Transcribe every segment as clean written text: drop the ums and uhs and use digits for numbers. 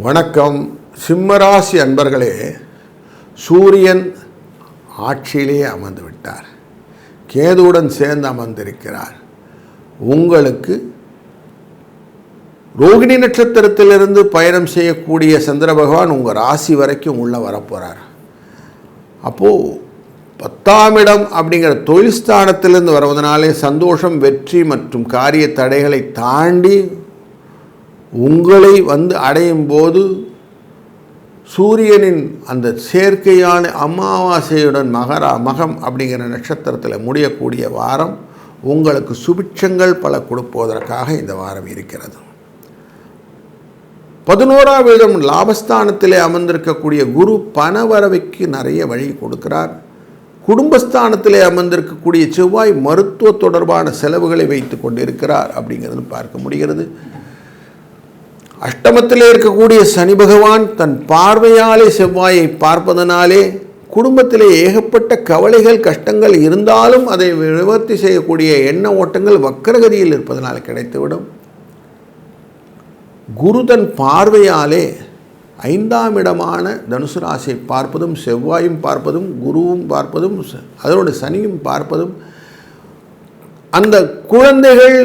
வணக்கம் சிம்மராசி அன்பர்களே, சூரியன் ஆட்சியிலே அமர்ந்து விட்டார், கேதுவுடன் சேர்ந்து அமர்ந்திருக்கிறார். உங்களுக்கு ரோகிணி நட்சத்திரத்திலிருந்து பயணம் செய்யக்கூடிய சந்திர பகவான் உங்கள் ராசி வரைக்கும் உள்ளே வரப்போகிறார். அப்போது 10ஆம் இடம் அப்படிங்கிற தொழில் ஸ்தானத்திலிருந்து வருவதனாலே சந்தோஷம், வெற்றி மற்றும் காரிய தடைகளை தாண்டி உங்களை அடையும் போது சூரியனின் அந்த சேர்க்கையான அமாவாசையுடன் மகம் அப்படிங்கிற நட்சத்திரத்தில் முடியக்கூடிய வாரம் உங்களுக்கு சுபிட்சங்கள் பல கொடுப்பதற்காக இந்த வாரம் இருக்கிறது. 11ஆம் இடம் லாபஸ்தானத்திலே அமர்ந்திருக்கக்கூடிய குரு பணவரவைக்கு நிறைய வழி கொடுக்கிறார். குடும்பஸ்தானத்திலே அமர்ந்திருக்கக்கூடிய செவ்வாய் மருத்துவ தொடர்பான செலவுகளை வைத்து கொண்டிருக்கிறார் அப்படிங்கிறது பார்க்க முடிகிறது. அஷ்டமத்திலே இருக்கக்கூடிய சனி பகவான் தன் பார்வையாலே செவ்வாயை பார்ப்பதனாலே குடும்பத்திலே ஏகப்பட்ட கவலைகள் கஷ்டங்கள் இருந்தாலும் அதை நிவர்த்தி செய்யக்கூடிய எண்ண ஓட்டங்கள் வக்கரகதியில் இருப்பதனால் கிடைத்துவிடும். குரு தன் பார்வையாலே 5ஆம் இடமான தனுசு ராசியை பார்ப்பதும் செவ்வாயும் பார்ப்பதும் குருவும் பார்ப்பதும் அதனோட சனியும் பார்ப்பதும் அந்த குழந்தைகள்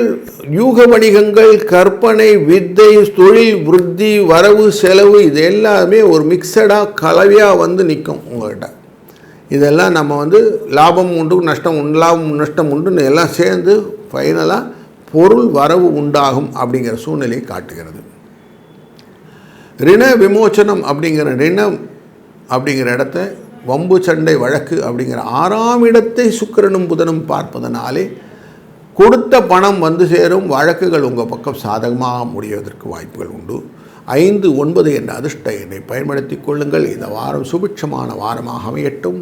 யூக வணிகங்கள், கற்பனை, வித்தை, தொழில், விருத்தி, வரவு, செலவு இது எல்லாமே ஒரு மிக்சடாக கலவையாக நிற்கும் உங்கள்கிட்ட. இதெல்லாம் நம்ம லாபம் உண்டு, நஷ்டம் உண்டு, லாபம் நஷ்டம் உண்டுன்னு எல்லாம் சேர்ந்து ஃபைனலாக பொருள் வரவு உண்டாகும் அப்படிங்கிற சூழ்நிலையை காட்டுகிறது. ரிண விமோச்சனம் அப்படிங்கிற இடத்த வம்பு சண்டை வழக்கு அப்படிங்கிற 6ஆம் இடத்தை சுக்கிரனும் புதனும் பார்ப்பதனாலே கொடுத்த பணம் சேரும், வழக்குகள் உங்கள் பக்கம் சாதகமாக முடிவதற்கு வாய்ப்புகள் உண்டு. 5, 9 என்ற அதிர்ஷ்ட எண்ணை பயன்படுத்தி கொள்ளுங்கள். இந்த வாரம் சுபிட்சமான வாரமாக அமையட்டும்.